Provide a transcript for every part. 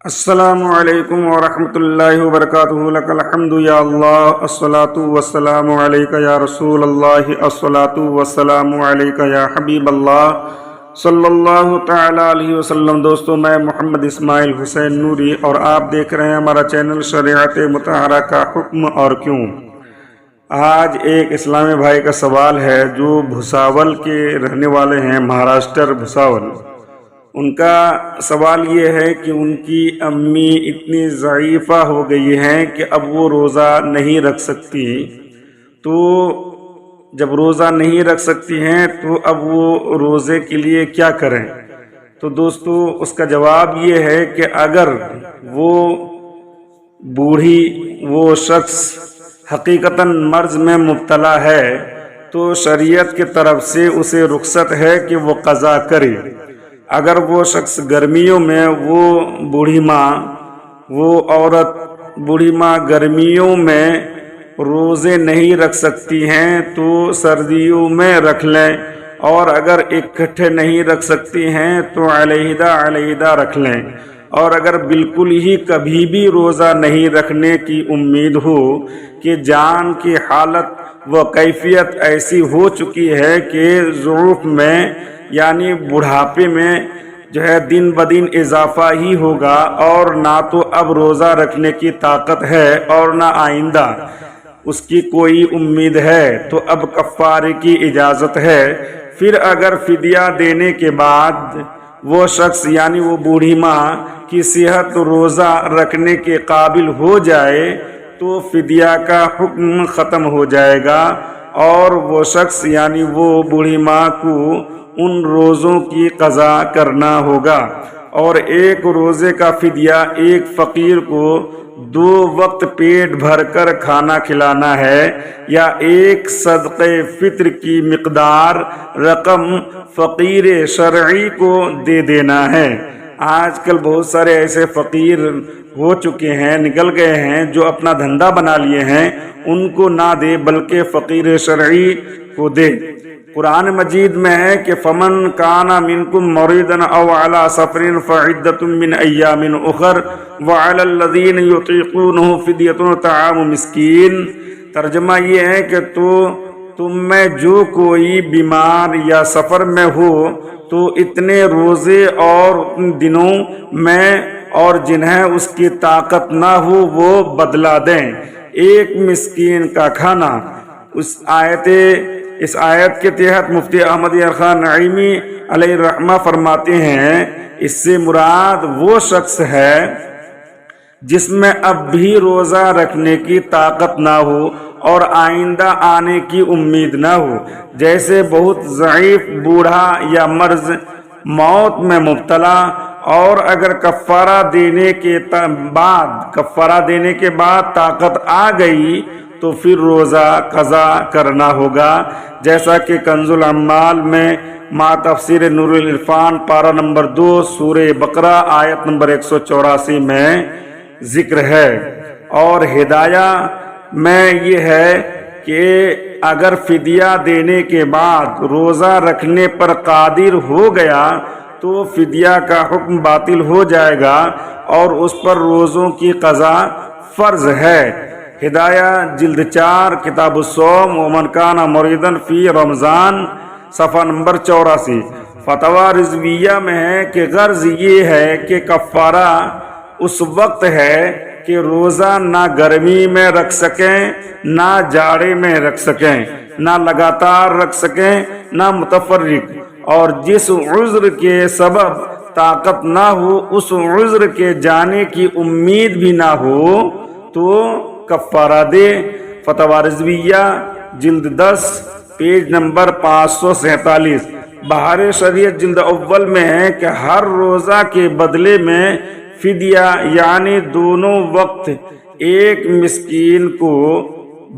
السلام علیکم ورحمۃ اللہ وبرکاتہ لک الحمد یا اللہ الصلاۃ والسلام علیک یا رسول اللہ الصلاۃ والسلام علیک یا حبیب اللہ صلی اللہ تعالی علیہ وسلم۔ دوستو، میں محمد اسماعیل حسین نوری اور آپ دیکھ رہے ہیں ہمارا چینل شریعت مطہرہ کا حکم اور کیوں۔ آج ایک اسلامی بھائی کا سوال ہے جو بھساول کے رہنے والے ہیں، مہاراشٹر بھساول۔ ان کا سوال یہ ہے کہ ان کی امی اتنی ضعیفہ ہو گئی ہیں کہ اب وہ روزہ نہیں رکھ سکتی، تو جب روزہ نہیں رکھ سکتی ہیں تو اب وہ روزے کے لیے کیا کریں؟ تو دوستو، اس کا جواب یہ ہے کہ اگر وہ بوڑھی، وہ شخص حقیقتاً مرض میں مبتلا ہے تو شریعت کی طرف سے اسے رخصت ہے کہ وہ قضا کرے۔ اگر وہ شخص گرمیوں میں، وہ بوڑھی ماں، وہ عورت بوڑھی ماں گرمیوں میں روزے نہیں رکھ سکتی ہیں تو سردیوں میں رکھ لیں، اور اگر اکٹھے نہیں رکھ سکتی ہیں تو علیحدہ علیحدہ رکھ لیں۔ اور اگر بالکل ہی کبھی بھی روزہ نہیں رکھنے کی امید ہو کہ جان کی حالت و کیفیت ایسی ہو چکی ہے کہ ضعف میں یعنی بڑھاپے میں جو ہے دن بدن اضافہ ہی ہوگا، اور نہ تو اب روزہ رکھنے کی طاقت ہے اور نہ آئندہ اس کی کوئی امید ہے، تو اب کفارے کی اجازت ہے۔ پھر اگر فدیہ دینے کے بعد وہ شخص یعنی وہ بوڑھی ماں کی صحت روزہ رکھنے کے قابل ہو جائے تو فدیہ کا حکم ختم ہو جائے گا، اور وہ شخص یعنی وہ بوڑھی ماں کو ان روزوں کی قضا کرنا ہوگا، اور ایک روزے کا فدیہ ایک فقیر کو 2 وقت پیٹ بھر کر کھانا کھلانا ہے، یا ایک صدقہ فطر کی مقدار رقم فقیر شرعی کو دے دینا ہے۔ آج کل بہت سارے ایسے فقیر ہو چکے ہیں، نکل گئے ہیں، جو اپنا دھندا بنا لیے ہیں، ان کو نہ دے بلکہ فقیر شرعی کو دے۔ قرآن مجید میں ہے کہ فمن کان منکم مریضا او علی سفر فعدۃ من ایام اخر وعلی الذین یطیقونہ فدیۃ طعام مسکین۔ ترجمہ یہ ہے کہ تم میں جو کوئی بیمار یا سفر میں ہو تو اتنے روزے اور ان دنوں میں، اور جنہیں اس کی طاقت نہ ہو وہ بدلا دیں، ایک مسکین کا کھانا۔ اس آیت کے تحت مفتی احمد یار خان نعیمی علیہ الرحمہ فرماتے ہیں، اس سے مراد وہ شخص ہے جس میں اب بھی روزہ رکھنے کی طاقت نہ ہو اور آئندہ آنے کی امید نہ ہو، جیسے بہت ضعیف بوڑھا یا مرض موت میں مبتلا، اور اگر کفارہ دینے کے بعد طاقت آ گئی تو پھر روزہ قضا کرنا ہوگا، جیسا کہ کنز العمال میں ما تفسیر نور العرفان پارہ نمبر 2 سورہ بقرہ آیت نمبر 184 میں ذکر ہے۔ اور ہدایہ میں یہ ہے کہ اگر فدیہ دینے کے بعد روزہ رکھنے پر قادر ہو گیا تو فدیہ کا حکم باطل ہو جائے گا اور اس پر روزوں کی قضا فرض ہے۔ ہدایہ جلد 4 کتاب الصوم ومن کان مریضا فی رمضان صفحہ نمبر 84۔ فتویٰ رضویہ میں ہے کہ غرض یہ ہے کہ کفارہ اس وقت ہے کہ روزہ نہ گرمی میں رکھ سکیں نہ جاڑے میں رکھ سکیں، نہ لگاتار رکھ سکیں نہ متفرق، اور جس عذر کے سبب طاقت نہ ہو، اس عذر کے جانے کی امید بھی نہ ہو تو کفارہ دے۔ فتویٰ رضویہ جلد 10 پیج نمبر 547۔ بہار شریعت جلد اول میں ہے کہ ہر روزہ کے بدلے میں فدیہ یعنی دونوں وقت ایک مسکین کو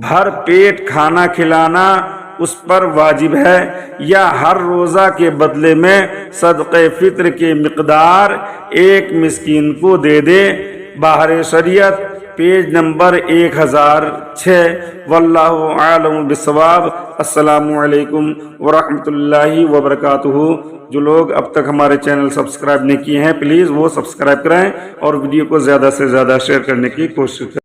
بھر پیٹ کھانا کھلانا اس پر واجب ہے، یا ہر روزہ کے بدلے میں صدقہ فطر کی مقدار ایک مسکین کو دے دے۔ بہار شریعت پیج نمبر 1006۔ واللہ عالم بالصواب۔ السلام علیکم ورحمۃ اللہ وبرکاتہ۔ جو لوگ اب تک ہمارے چینل سبسکرائب نہیں کیے ہیں پلیز وہ سبسکرائب کریں اور ویڈیو کو زیادہ سے زیادہ شیئر کرنے کی کوشش کریں۔